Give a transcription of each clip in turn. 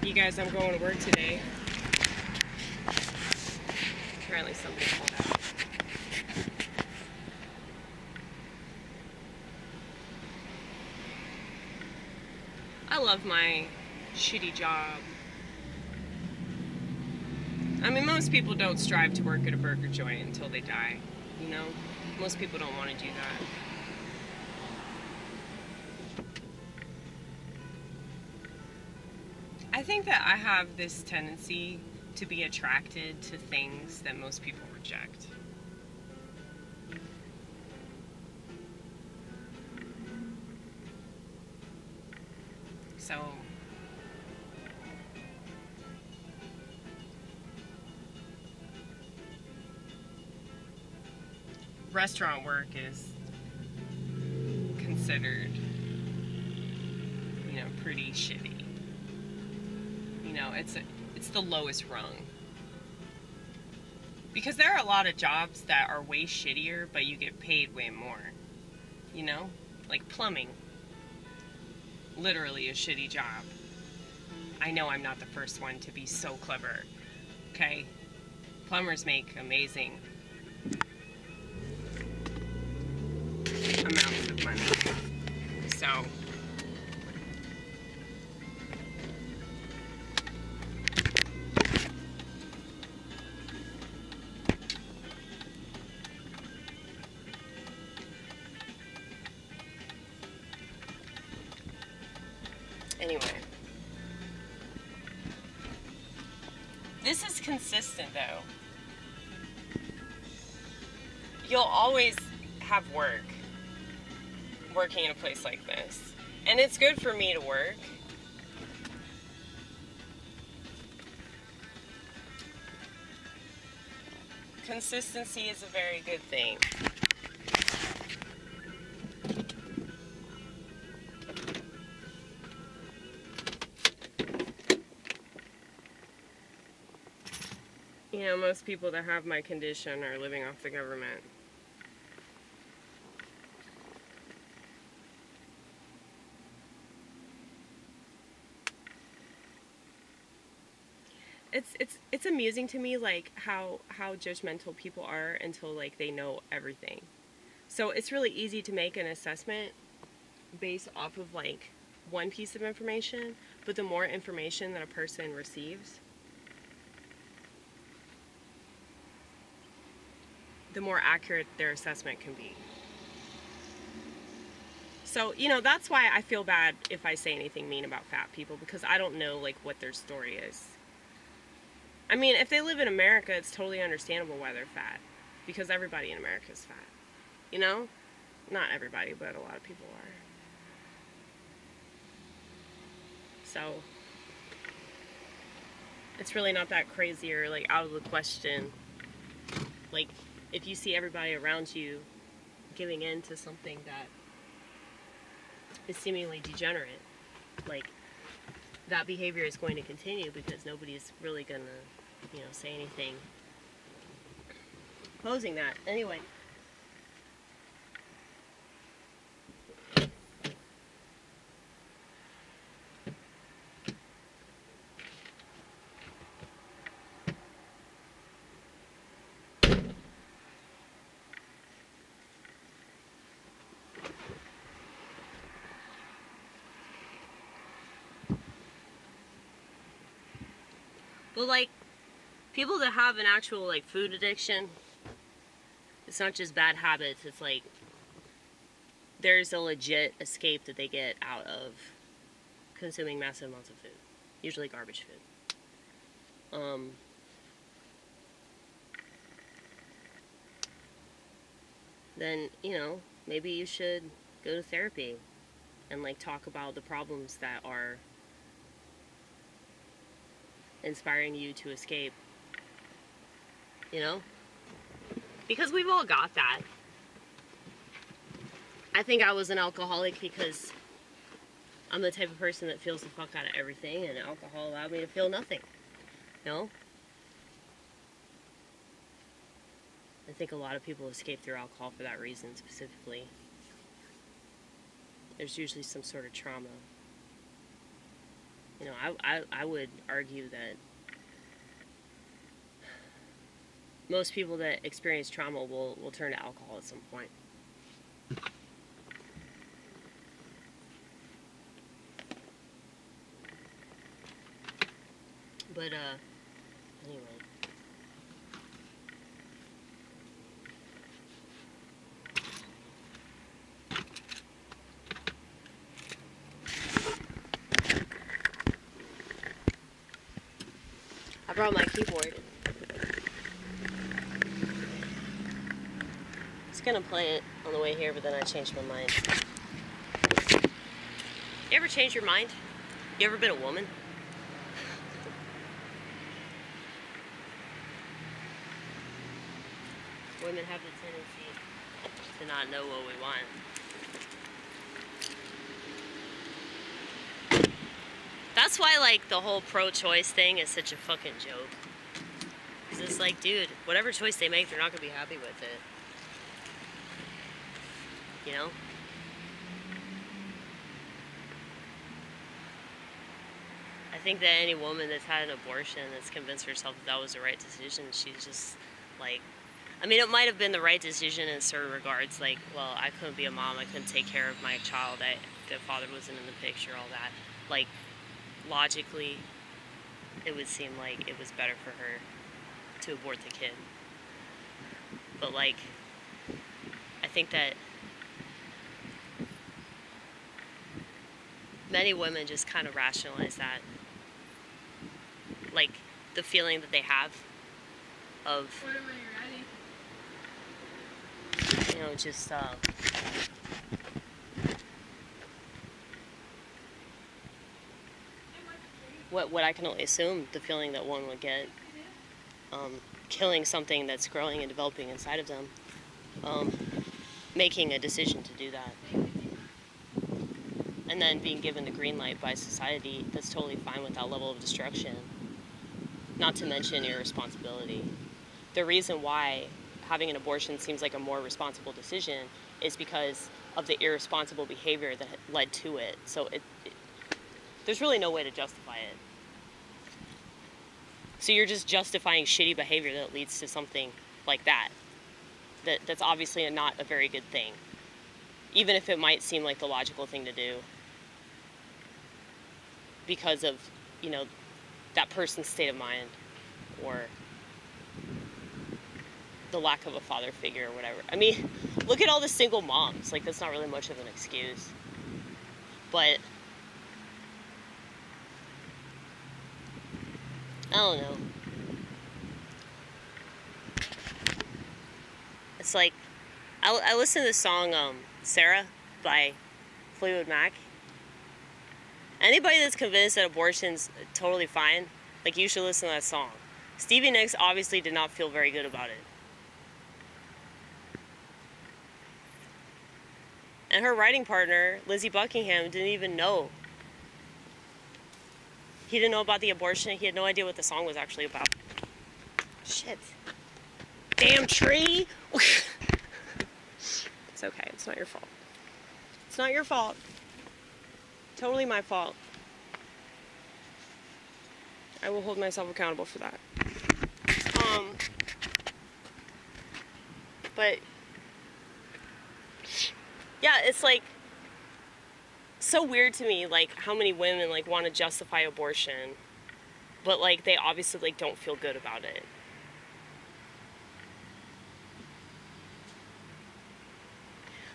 You guys, I'm going to work today. Apparently somebody called out. I love my shitty job. I mean, most people don't strive to work at a burger joint until they die, you know? Most people don't want to do that. I think that I have this tendency to be attracted to things that most people reject. So, restaurant work is considered, you know, pretty shitty. You know, it's the lowest rung. Because there are a lot of jobs that are way shittier, but you get paid way more. You know? Like plumbing. Literally a shitty job. I know I'm not the first one to be so clever. Okay? Plumbers make amazing amounts of money. So, anyway. This is consistent though. You'll always have work working in a place like this. And it's good for me to work. Consistency is a very good thing. You know, most people that have my condition are living off the government. It's amusing to me, like, how judgmental people are until, like, they know everything. So it's really easy to make an assessment based off of, like, one piece of information, but the more information that a person receives, the more accurate their assessment can be. So, you know, that's why I feel bad if I say anything mean about fat people, because I don't know, like, what their story is. I mean, if they live in America, it's totally understandable why they're fat, because everybody in America is fat. You know? Not everybody, but a lot of people are. So, it's really not that crazy or, like, out of the question. Like, if you see everybody around you giving in to something that is seemingly degenerate, like, that behavior is going to continue because nobody's really gonna, you know, say anything opposing that. Anyway. Well, like, people that have an actual, like, food addiction, it's not just bad habits, it's like, there's a legit escape that they get out of consuming massive amounts of food. Usually garbage food. Then, you know, maybe you should go to therapy and, like, talk about the problems that are inspiring you to escape, you know? Because we've all got that. I think I was an alcoholic because I'm the type of person that feels the fuck out of everything, and alcohol allowed me to feel nothing, you know? I think a lot of people escape through alcohol for that reason specifically. There's usually some sort of trauma. You You know, I would argue that most people that experience trauma will turn to alcohol at some point. But, anyway. I brought my keyboard. I was gonna play it on the way here, but then I changed my mind. You ever change your mind? You ever been a woman? Women have the tendency to not know what we want. That's why, like, the whole pro-choice thing is such a fucking joke. Because it's like, dude, whatever choice they make, they're not going to be happy with it. You know? I think that any woman that's had an abortion that's convinced herself that that was the right decision, she's just, like... I mean, it might have been the right decision in certain regards. Like, well, I couldn't be a mom. I couldn't take care of my child. The father wasn't in the picture, all that. Like, logically, it would seem like it was better for her to abort the kid. But, like, I think that many women just kind of rationalize that. Like, the feeling that they have of... You know, just, what I can only assume, the feeling that one would get, killing something that's growing and developing inside of them, making a decision to do that, and then being given the green light by society that's totally fine with that level of destruction, not to mention irresponsibility. The reason why having an abortion seems like a more responsible decision is because of the irresponsible behavior that led to it. So there's really no way to justify it. So you're just justifying shitty behavior that leads to something like that. That's obviously not a very good thing. Even if it might seem like the logical thing to do. Because of, you know, that person's state of mind. Or the lack of a father figure or whatever. I mean, look at all the single moms. Like, that's not really much of an excuse. But I don't know. It's like, I listened to the song, Sarah by Fleetwood Mac. Anybody that's convinced that abortion's totally fine, like, you should listen to that song. Stevie Nicks obviously did not feel very good about it. And her writing partner, Lizzie Buckingham, didn't even know. He didn't know about the abortion. He had no idea what the song was actually about. Shit. Damn tree! It's okay. It's not your fault. It's not your fault. Totally my fault. I will hold myself accountable for that. But yeah, it's like so weird to me, like, how many women, like, want to justify abortion, but, like, they obviously, like, don't feel good about it.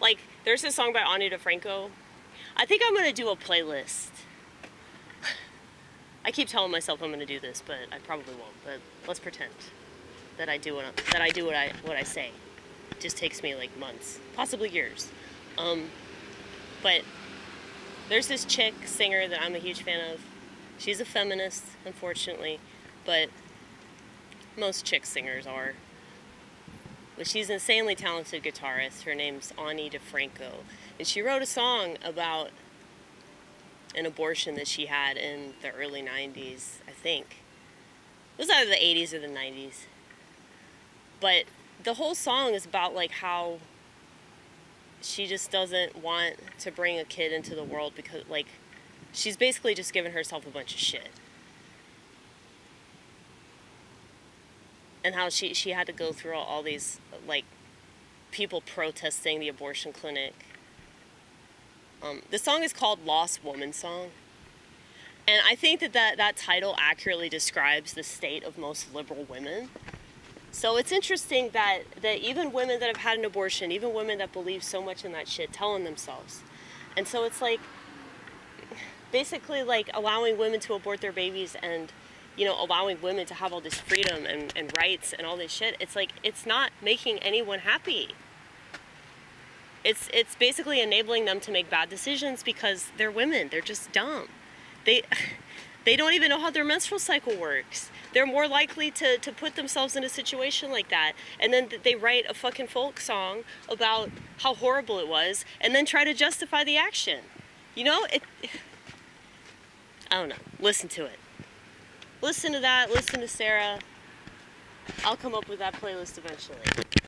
Like, there's this song by Ani DeFranco. I think I'm gonna do a playlist. I keep telling myself I'm gonna do this, but I probably won't. But let's pretend that I do what I say. It just takes me, like, months, possibly years. But there's this chick singer that I'm a huge fan of. She's a feminist, unfortunately, but most chick singers are. But she's an insanely talented guitarist. Her name's Ani DeFranco. And she wrote a song about an abortion that she had in the early 90s, I think. It was either the 80s or the 90s. But the whole song is about, like, how she just doesn't want to bring a kid into the world because, like, She's basically just given herself a bunch of shit. And how she had to go through all these, like, people protesting the abortion clinic. The song is called Lost Woman Song. And I think that title accurately describes the state of most liberal women. So it's interesting that even women that have had an abortion, even women that believe so much in that shit, telling themselves. And so it's like, basically like allowing women to abort their babies and, you know, allowing women to have all this freedom and rights and all this shit. It's like, it's not making anyone happy. It's basically enabling them to make bad decisions because they're women. They're just dumb. They don't even know how their menstrual cycle works. They're more likely to put themselves in a situation like that. And then they write a fucking folk song about how horrible it was and then try to justify the action. You know, I don't know. Listen to it. Listen to that. Listen to Sarah. I'll come up with that playlist eventually.